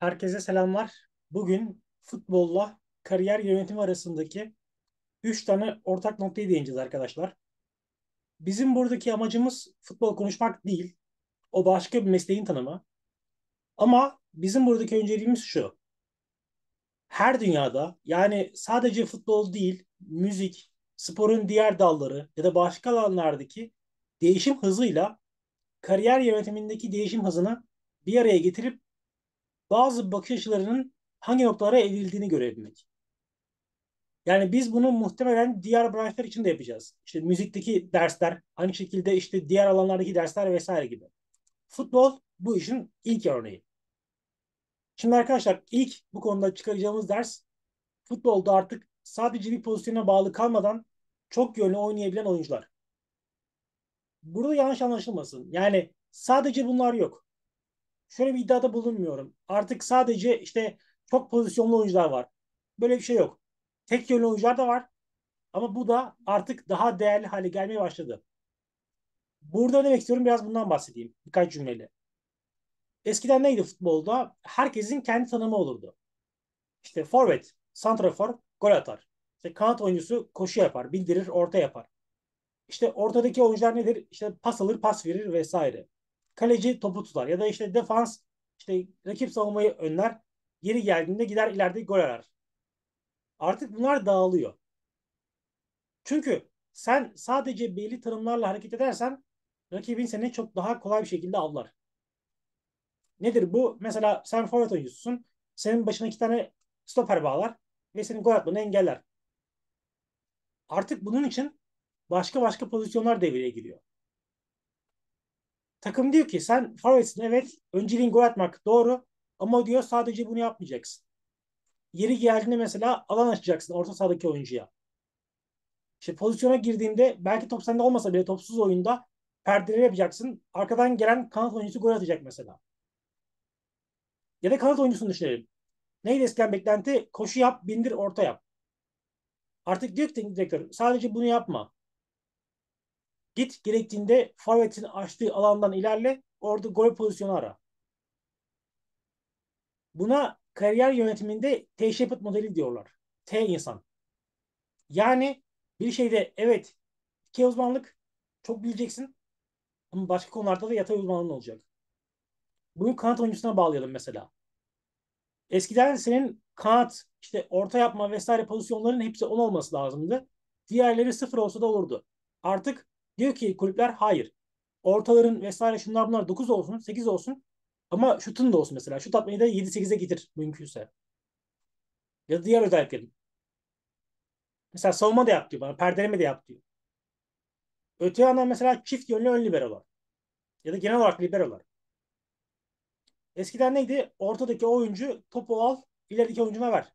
Herkese selamlar. Bugün futbolla kariyer yönetimi arasındaki 3 tane ortak noktayı değineceğiz arkadaşlar. Bizim buradaki amacımız futbol konuşmak değil. O başka bir mesleğin tanımı. Ama bizim buradaki önceliğimiz şu. Her dünyada yani sadece futbol değil, müzik, sporun diğer dalları ya da başka alanlardaki değişim hızıyla kariyer yönetimindeki değişim hızını bir araya getirip bazı bakış açılarının hangi noktalara evrildiğini görebilmek. Yani biz bunu muhtemelen diğer branşlar için de yapacağız. İşte müzikteki dersler, aynı şekilde işte diğer alanlardaki dersler vesaire gibi. Futbol bu işin ilk örneği. Şimdi arkadaşlar ilk bu konuda çıkaracağımız ders futbolda artık sadece bir pozisyona bağlı kalmadan çok yönlü oynayabilen oyuncular. Burada yanlış anlaşılmasın. Yani sadece bunlar yok. Şöyle bir iddiada bulunmuyorum. Artık sadece işte çok pozisyonlu oyuncular var. Böyle bir şey yok. Tek yönlü oyuncular da var. Ama bu da artık daha değerli hale gelmeye başladı. Burada ne demek istiyorum biraz bundan bahsedeyim. Birkaç cümleyle. Eskiden neydi futbolda? Herkesin kendi tanımı olurdu. İşte forvet, santrafor, gol atar. İşte kanat oyuncusu koşu yapar, bildirir, orta yapar. İşte ortadaki oyuncular nedir? İşte pas alır, pas verir vesaire. Kaleci topu tutar ya da işte defans işte rakip savunmayı önler. Yeri geldiğinde gider ileride gol arar. Artık bunlar dağılıyor. Çünkü sen sadece belli tanımlarla hareket edersen rakibin seni çok daha kolay bir şekilde avlar. Nedir bu? Mesela sen forvet oyuncususun. Senin başına iki tane stoper bağlar ve senin gol atmanı engeller. Artık bunun için başka pozisyonlar devreye giriyor. Takım diyor ki sen forvetsin, evet, önceliğin gol atmak doğru, ama diyor sadece bunu yapmayacaksın. Yeri geldiğinde mesela alan açacaksın orta sahadaki oyuncuya. İşte pozisyona girdiğinde belki top sende olmasa bile topsuz oyunda perdeleri yapacaksın. Arkadan gelen kanat oyuncusu gol atacak mesela. Ya da kanat oyuncusunu düşünelim. Neydi eskiden beklenti? Koşu yap, bindir, orta yap. Artık diyor ki teknik direktör sadece bunu yapma. Git gerektiğinde forvetin açtığı alandan ilerle. Orada gol pozisyonu ara. Buna kariyer yönetiminde T-shaped modeli diyorlar. T insan. Yani bir şeyde evet dikey uzmanlık çok bileceksin ama başka konularda da yatay uzmanlığın olacak. Bunu kanat oyuncusuna bağlayalım mesela. Eskiden senin kanat işte orta yapma vesaire pozisyonların hepsi 10 olması lazımdı. Diğerleri sıfır olsa da olurdu. Artık diyor ki kulüpler hayır. Ortaların vesaire şunlar bunlar 9 olsun, 8 olsun. Ama şutun da olsun mesela. Şut atmayı da 7-8'e getir mümkünse. Ya da diğer özelliklerin. Mesela savunma da yap diyor bana. Perdeleme de yap diyor. Öte yandan mesela çift yönlü ön liberolar. Ya da genel olarak liberolar. Eskiden neydi? Ortadaki oyuncu topu al, ilerideki oyuncuna ver.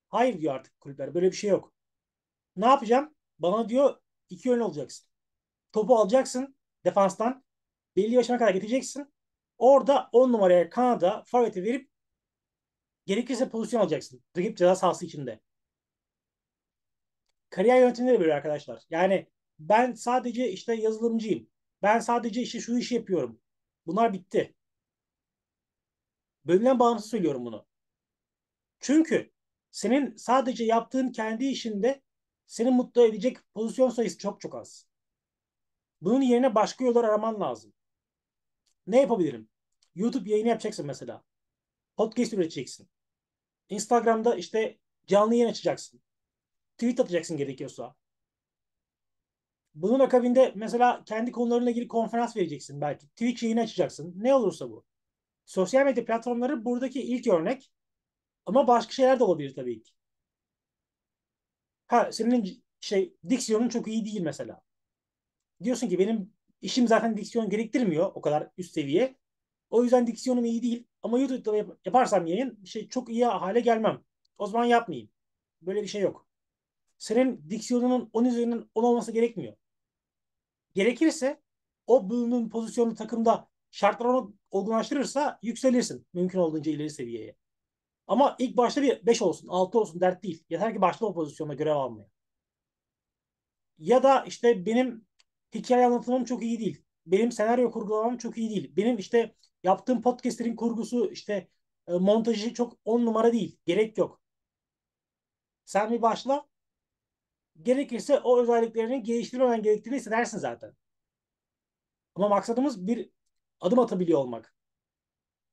Hayır diyor artık kulüpler. Böyle bir şey yok. Ne yapacağım? Bana diyor iki yönlü olacaksın. Topu alacaksın defanstan. Belli yaşına kadar getireceksin. Orada 10 numaraya Kanada forveti verip gerekirse pozisyon alacaksın. Rakip ceza sahası içinde. Kariyer yönetimleri de böyle arkadaşlar. Yani ben sadece işte yazılımcıyım. Ben sadece işte şu işi yapıyorum. Bunlar bitti. Bölümden bağımsız söylüyorum bunu. Çünkü senin sadece yaptığın kendi işinde seni mutlu edecek pozisyon sayısı çok az. Bunun yerine başka yollar araman lazım. Ne yapabilirim? YouTube yayını yapacaksın mesela. Podcast üreteceksin. Instagram'da işte canlı yayın açacaksın. Tweet atacaksın gerekiyorsa. Bunun akabinde mesela kendi konularına ilgili konferans vereceksin belki. Twitch yayını açacaksın. Ne olursa bu. Sosyal medya platformları buradaki ilk örnek. Ama başka şeyler de olabilir tabii ki. Ha, senin diksiyonun çok iyi değil mesela. Diyorsun ki benim işim zaten diksiyon gerektirmiyor o kadar üst seviye. O yüzden diksiyonum iyi değil. Ama YouTube'da yaparsam yayın çok iyi hale gelmem. O zaman yapmayayım. Böyle bir şey yok. Senin diksiyonunun 10 üzerinden 10 olması gerekmiyor. Gerekirse o bulunduğun pozisyonlu takımda şartlar onu olgunlaştırırsa yükselirsin. Mümkün olduğunca ileri seviyeye. Ama ilk başta bir 5 olsun, 6 olsun dert değil. Yeter ki başla o pozisyonda görev almaya. Ya da işte benim hikaye anlatımım çok iyi değil. Benim senaryo kurgulamam çok iyi değil. Benim işte yaptığım podcastlerin kurgusu işte montajı çok 10 numara değil. Gerek yok. Sen bir başla. Gerekirse o özelliklerini geliştirmemen gerektiğini hissedersin zaten. Ama maksadımız bir adım atabiliyor olmak.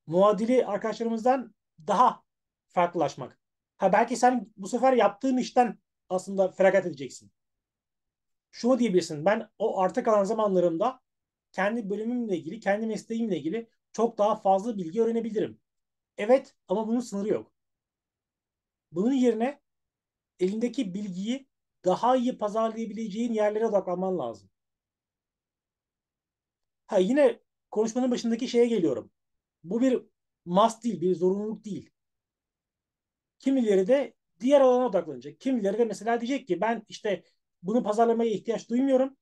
Muadili arkadaşlarımızdan daha farklılaşmak. Ha belki sen bu sefer yaptığın işten aslında feragat edeceksin. Şunu diyebilirsin. Ben o arta kalan zamanlarımda kendi bölümümle ilgili, kendi mesleğimle ilgili çok daha fazla bilgi öğrenebilirim. Evet ama bunun sınırı yok. Bunun yerine elindeki bilgiyi daha iyi pazarlayabileceğin yerlere odaklanman lazım. Ha yine konuşmanın başındaki şeye geliyorum. Bu bir must değil, bir zorunluluk değil. Kimileri de diğer alana odaklanacak. Kimileri de mesela diyecek ki ben işte bunu pazarlamaya ihtiyaç duymuyorum.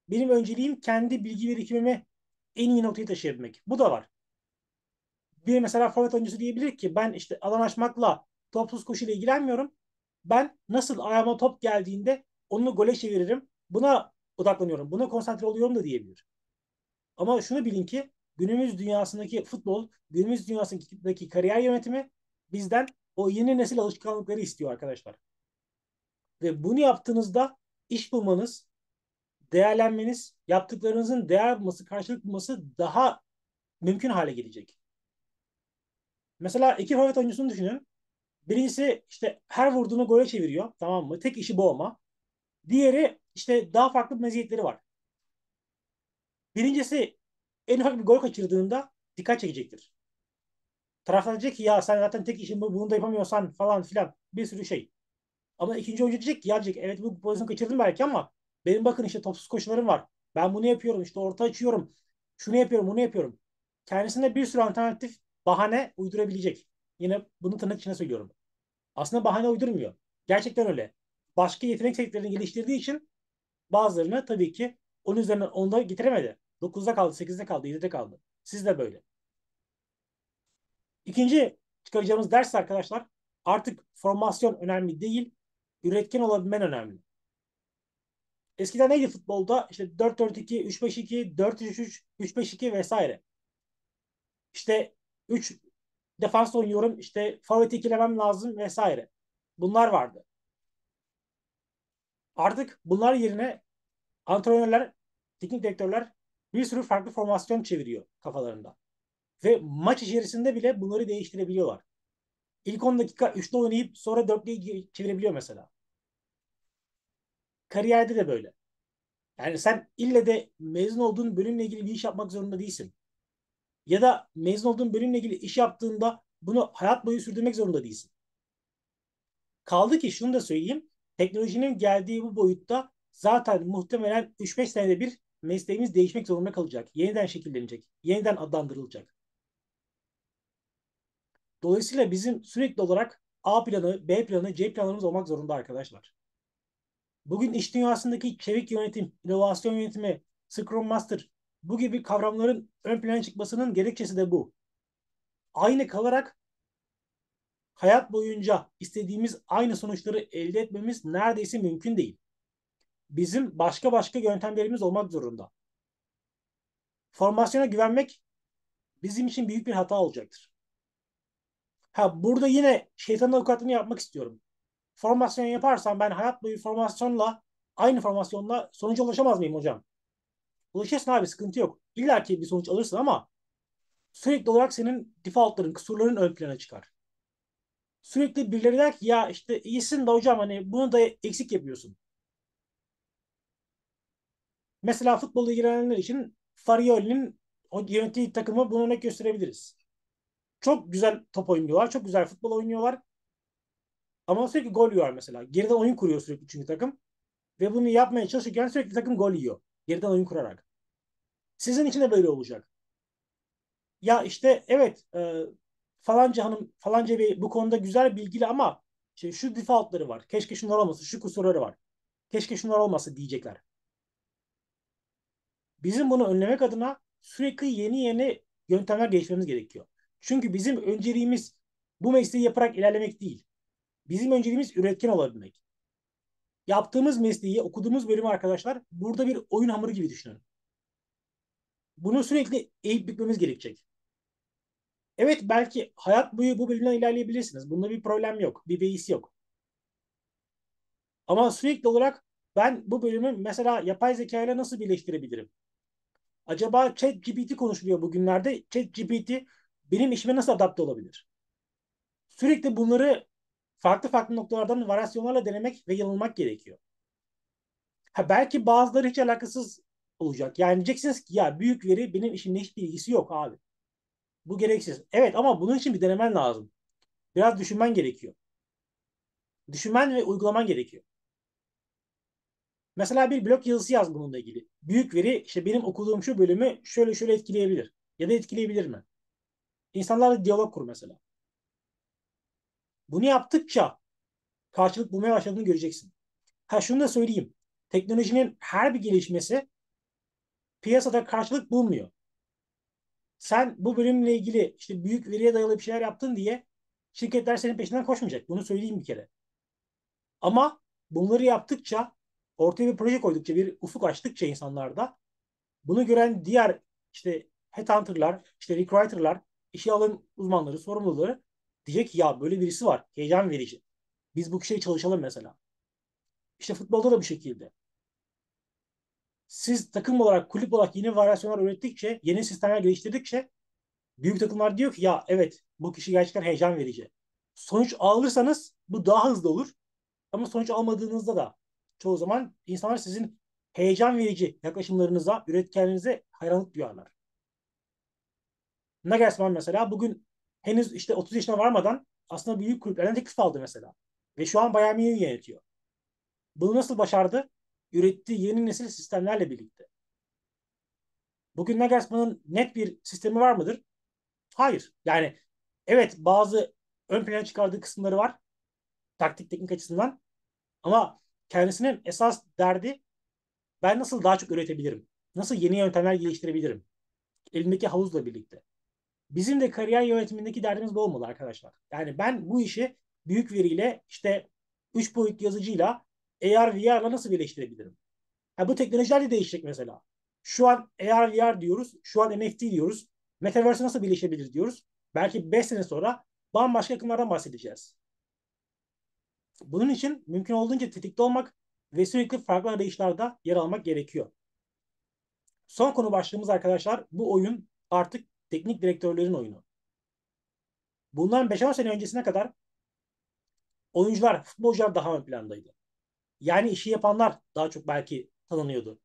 Benim önceliğim kendi bilgi birikimimi en iyi noktaya taşıyabilmek. Bu da var. Bir mesela forvet oyuncusu diyebilir ki ben işte alan açmakla topsuz koşuyla ilgilenmiyorum. Ben nasıl ayağıma top geldiğinde onu gole çeviririm. Buna odaklanıyorum. Buna konsantre oluyorum da diyebilir. Ama şunu bilin ki günümüz dünyasındaki futbol, günümüz dünyasındaki kariyer yönetimi bizden o yeni nesil alışkanlıkları istiyor arkadaşlar. Ve bunu yaptığınızda iş bulmanız, değerlenmeniz, yaptıklarınızın değer bulması, karşılık bulması daha mümkün hale gelecek. Mesela iki forvet oyuncusunu düşünün. Birincisi işte her vurduğunu gole çeviriyor. Tamam mı? Tek işi bu ama. Diğeri işte daha farklı meziyetleri var. Birincisi en ufak bir gol kaçırdığında dikkat çekecektir. Taraftar diyecek ki ya sen zaten tek işin bu, bunu da yapamıyorsan falan filan bir sürü şey. Ama ikinci oyuncu diyecek ki ya diyecek evet bu pozisyonu kaçırdım belki ama benim bakın işte topsuz koşularım var. Ben bunu yapıyorum işte orta açıyorum. Şunu yapıyorum bunu yapıyorum. Kendisine bir sürü alternatif bahane uydurabilecek. Yine bunu tırnak içine söylüyorum. Aslında bahane uydurmuyor. Gerçekten öyle. Başka yetenek setlerini geliştirdiği için bazılarını tabii ki 10 üzerinden 10'da getiremedi. 9'da kaldı, 8'de kaldı, 7'de kaldı. Siz de böyle. İkinci çıkaracağımız ders arkadaşlar artık formasyon önemli değil, üretken olabilmen önemli. Eskiden neydi futbolda? İşte 4-4-2, 3-5-2, 4-3-3, 3-5-2 vesaire. İşte 3 defans oynuyorum, işte forvet ikilemem lazım vesaire. Bunlar vardı. Artık bunlar yerine antrenörler, teknik direktörler bir sürü farklı formasyon çeviriyor kafalarında. Ve maç içerisinde bile bunları değiştirebiliyorlar. İlk 10 dakika 3'te oynayıp sonra 4'te çevirebiliyor mesela. Kariyerde de böyle. Yani sen ille de mezun olduğun bölümle ilgili bir iş yapmak zorunda değilsin. Ya da mezun olduğun bölümle ilgili iş yaptığında bunu hayat boyu sürdürmek zorunda değilsin. Kaldı ki şunu da söyleyeyim. Teknolojinin geldiği bu boyutta zaten muhtemelen 3-5 senede bir mesleğimiz değişmek zorunda kalacak. Yeniden şekillenecek. Yeniden adlandırılacak. Dolayısıyla bizim sürekli olarak A planı, B planı, C planlarımız olmak zorunda arkadaşlar. Bugün iş dünyasındaki çevik yönetim, inovasyon yönetimi, Scrum Master bu gibi kavramların ön plana çıkmasının gerekçesi de bu. Aynı kalarak hayat boyunca istediğimiz aynı sonuçları elde etmemiz neredeyse mümkün değil. Bizim başka yöntemlerimiz olmak zorunda. Formasyona güvenmek bizim için büyük bir hata olacaktır. Ha burada yine şeytanın avukatlığını yapmak istiyorum. Formasyon yaparsam ben hayat boyu formasyonla aynı formasyonla sonuca ulaşamaz mıyım hocam? Ulaşırsın abi sıkıntı yok. İlla ki bir sonuç alırsın ama sürekli olarak senin defaultların, kusurların ön plana çıkar. Sürekli birileri der ki ya işte iyisin de hocam hani bunu da eksik yapıyorsun. Mesela futbolla ilgilenenler için Farioli'nin yönettiği takımı bunu örnek gösterebiliriz. Çok güzel top oynuyorlar, çok güzel futbol oynuyorlar ama sürekli gol yiyorlar mesela. Geriden oyun kuruyor sürekli çünkü takım ve bunu yapmaya çalışırken sürekli takım gol yiyor. Geriden oyun kurarak. Sizin için de böyle olacak. Ya işte evet falanca hanım falanca bey bu konuda güzel bilgili ama işte şu defaultları var. Keşke şunlar olmasa, şu kusurları var. Keşke şunlar olmasa diyecekler. Bizim bunu önlemek adına sürekli yeni yöntemler geliştirmemiz gerekiyor. Çünkü bizim önceliğimiz bu mesleği yaparak ilerlemek değil. Bizim önceliğimiz üretken olabilmek. Yaptığımız mesleği, okuduğumuz bölümü arkadaşlar burada bir oyun hamuru gibi düşünün. Bunu sürekli eğip bükmemiz gerekecek. Evet, belki hayat boyu bu bölümden ilerleyebilirsiniz. Bunda bir problem yok. Bir beis yok. Ama sürekli olarak ben bu bölümü mesela yapay zeka ile nasıl birleştirebilirim? Acaba ChatGPT konuşuluyor bugünlerde. ChatGPT benim işime nasıl adapte olabilir? Sürekli bunları farklı farklı noktalardan varyasyonlarla denemek ve yanılmak gerekiyor. Ha, belki bazıları hiç alakasız olacak. Yani diyeceksiniz ki ya büyük veri benim işimle hiçbir ilgisi yok abi. Bu gereksiz. Evet, ama bunun için bir denemen lazım. Biraz düşünmen gerekiyor. Düşünmen ve uygulaman gerekiyor. Mesela bir blog yazısı yaz bununla ilgili. Büyük veri işte benim okuduğum şu bölümü şöyle şöyle etkileyebilir. Ya da etkileyebilir mi? İnsanlarla diyalog kur mesela. Bunu yaptıkça karşılık bulmaya başladığını göreceksin. Ha, şunu da söyleyeyim. Teknolojinin her bir gelişmesi piyasada karşılık bulmuyor. Sen bu bölümle ilgili işte büyük veriye dayalı bir şeyler yaptın diye şirketler senin peşinden koşmayacak. Bunu söyleyeyim bir kere. Ama bunları yaptıkça, ortaya bir proje koydukça, bir ufuk açtıkça insanlarda bunu gören diğer işte headhunter'lar, işte recruiter'lar, işe alım uzmanları, sorumluları diyecek ki ya böyle birisi var. Heyecan verici. Biz bu kişiye çalışalım mesela. İşte futbolda da bu şekilde. Siz takım olarak, kulüp olarak yeni varyasyonlar ürettikçe, yeni sistemler geliştirdikçe büyük takımlar diyor ki ya evet bu kişi gerçekten heyecan verici. Sonuç alırsanız bu daha hızlı olur. Ama sonuç almadığınızda da çoğu zaman insanlar sizin heyecan verici yaklaşımlarınıza, üretkenliğinize hayranlık duyarlar. Nagelsmann mesela bugün henüz işte 30 yaşına varmadan aslında büyük kulüplerden teklif aldı mesela. Ve şu an Bayern Münih'i yönetiyor. Bunu nasıl başardı? Ürettiği yeni nesil sistemlerle birlikte. Bugün Nagelsmann'ın net bir sistemi var mıdır? Hayır. Yani evet, bazı ön plana çıkardığı kısımları var. Taktik teknik açısından. Ama kendisinin esas derdi ben nasıl daha çok üretebilirim? Nasıl yeni yöntemler geliştirebilirim? Elimdeki havuzla birlikte. Bizim de kariyer yönetimindeki derdimiz bu olmalı arkadaşlar. Yani ben bu işi büyük veriyle işte 3 boyut yazıcıyla AR VR'la nasıl birleştirebilirim? Ha, bu teknolojiler de değişecek mesela. Şu an AR VR diyoruz. Şu an NFT diyoruz. Metaverse nasıl birleşebilir diyoruz. Belki 5 sene sonra bambaşka akımlardan bahsedeceğiz. Bunun için mümkün olduğunca tetikte olmak ve sürekli farklı arayışlarda yer almak gerekiyor. Son konu başlığımız arkadaşlar, bu oyun artık teknik direktörlerin oyunu. Bundan 5-10 sene öncesine kadar oyuncular, futbolcular daha ön plandaydı. Yani işi yapanlar daha çok belki tanınıyordu.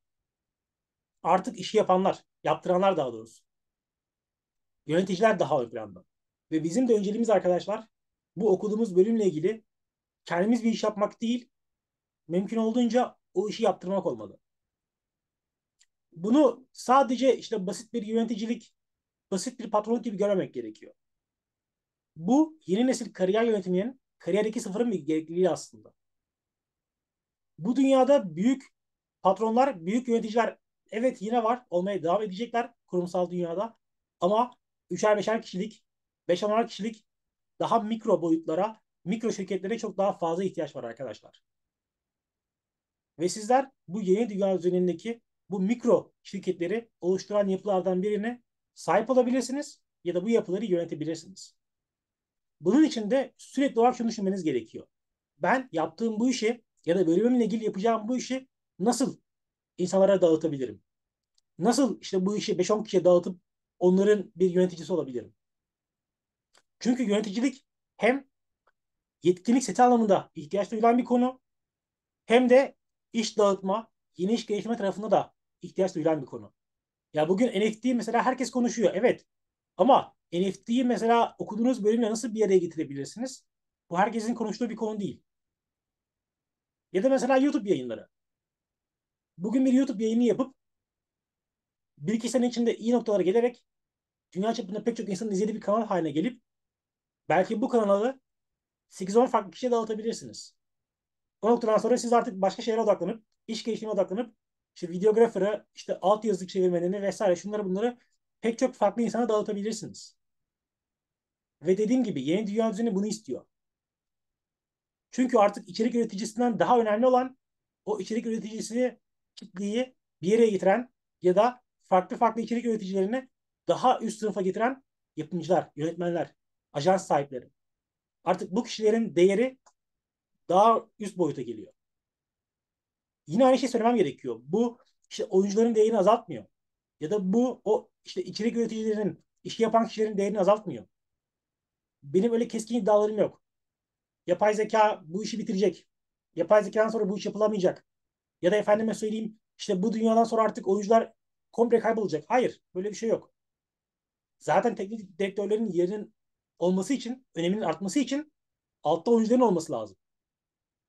Artık işi yapanlar, yaptıranlar daha doğrusu. Yöneticiler daha ön planda. Ve bizim de önceliğimiz arkadaşlar bu okuduğumuz bölümle ilgili kendimiz bir iş yapmak değil, mümkün olduğunca o işi yaptırmak olmalı. Bunu sadece işte basit bir yöneticilik, basit bir patronluk gibi görmemek gerekiyor. Bu yeni nesil kariyer yönetiminin kariyer 2.0'ın bir gerekliliği aslında. Bu dünyada büyük patronlar, büyük yöneticiler evet yine var, olmaya devam edecekler kurumsal dünyada. Ama üçer beşer kişilik, beş onar kişilik daha mikro boyutlara, mikro şirketlere çok daha fazla ihtiyaç var arkadaşlar. Ve sizler bu yeni dünya üzerindeki bu mikro şirketleri oluşturan yapılardan birine sahip olabilirsiniz ya da bu yapıları yönetebilirsiniz. Bunun için de sürekli olarak şunu düşünmeniz gerekiyor. Ben yaptığım bu işi ya da bölümümle ilgili yapacağım bu işi nasıl insanlara dağıtabilirim? Nasıl işte bu işi 5-10 kişiye dağıtıp onların bir yöneticisi olabilirim? Çünkü yöneticilik hem yetkinlik seti anlamında ihtiyaç duyulan bir konu, hem de iş dağıtma, yeni iş geliştirme tarafında da ihtiyaç duyulan bir konu. Ya bugün NFT mesela herkes konuşuyor. Evet. Ama NFT'yi mesela okuduğunuz bölümle nasıl bir araya getirebilirsiniz? Bu herkesin konuştuğu bir konu değil. Ya da mesela YouTube yayınları. Bugün bir YouTube yayını yapıp bir iki sene içinde iyi noktalara gelerek dünya çapında pek çok insanın izlediği bir kanal haline gelip belki bu kanalı 8-10 farklı kişiye dağıtabilirsiniz. O noktadan sonra siz artık başka şeylere odaklanıp, iş geliştirmeye odaklanıp işte videografere, işte alt yazı çevirmenini vesaire şunları bunları pek çok farklı insana dağıtabilirsiniz. Ve dediğim gibi yeni dünya düzeni bunu istiyor. Çünkü artık içerik üreticisinden daha önemli olan o içerik üreticisi kitleyi bir yere getiren ya da farklı farklı içerik üreticilerini daha üst sınıfa getiren yapımcılar, yönetmenler, ajans sahipleri. Artık bu kişilerin değeri daha üst boyuta geliyor. Yine aynı şey söylemem gerekiyor. Bu işte oyuncuların değerini azaltmıyor. Ya da bu o işte içerik üreticilerinin, işi yapan kişilerin değerini azaltmıyor. Benim öyle keskin iddialarım yok. Yapay zeka bu işi bitirecek. Yapay zekadan sonra bu iş yapılamayacak. Ya da efendime söyleyeyim işte bu dünyadan sonra artık oyuncular komple kaybolacak. Hayır, böyle bir şey yok. Zaten teknik direktörlerin yerinin olması için, öneminin artması için altta oyuncuların olması lazım.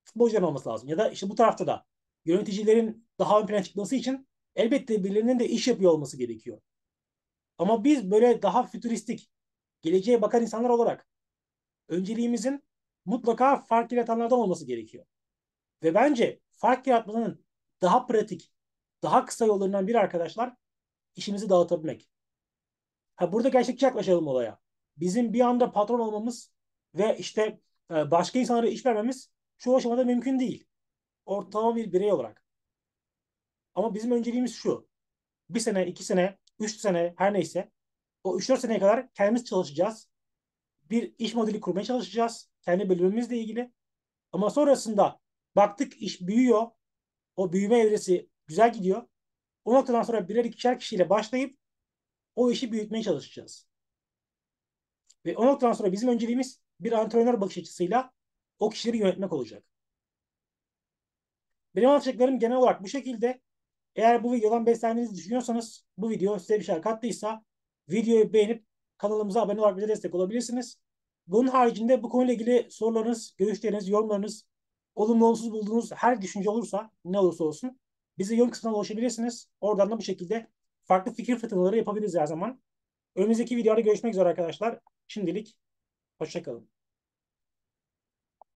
Futbolcuların olması lazım. Ya da işte bu tarafta da yöneticilerin daha ön plana çıkması için elbette birilerinin de iş yapıyor olması gerekiyor. Ama biz böyle daha fütüristik, geleceğe bakan insanlar olarak önceliğimizin mutlaka fark yaratanlardan olması gerekiyor. Ve bence fark yaratmanın daha pratik, daha kısa yollarından biri arkadaşlar işimizi dağıtabilmek. Ha, burada gerçekçi yaklaşalım olaya. Bizim bir anda patron olmamız ve işte başka insanlara iş vermemiz şu aşamada mümkün değil. Ortalama bir birey olarak. Ama bizim önceliğimiz şu. Bir sene, iki sene, üç sene her neyse o üç dört seneye kadar kendimiz çalışacağız. Bir iş modeli kurmaya çalışacağız. Kendi bölümümüzle ilgili. Ama sonrasında baktık iş büyüyor. O büyüme evresi güzel gidiyor. O noktadan sonra birer ikişer kişiyle başlayıp o işi büyütmeye çalışacağız. Ve o noktadan sonra bizim önceliğimiz bir antrenör bakış açısıyla o kişileri yönetmek olacak. Benim anlatacaklarım genel olarak bu şekilde. Eğer bu videodan beslendiğinizi düşünüyorsanız, bu video size bir şey kattıysa videoyu beğenip kanalımıza abone olarak bize destek olabilirsiniz. Bunun haricinde bu konuyla ilgili sorularınız, görüşleriniz, yorumlarınız, olumlu olumsuz bulduğunuz her düşünce olursa, ne olursa olsun bize yorum kısmına ulaşabilirsiniz. Oradan da bu şekilde farklı fikir fırtınaları yapabiliriz her zaman. Önümüzdeki videoda görüşmek üzere arkadaşlar. Şimdilik hoşça kalın.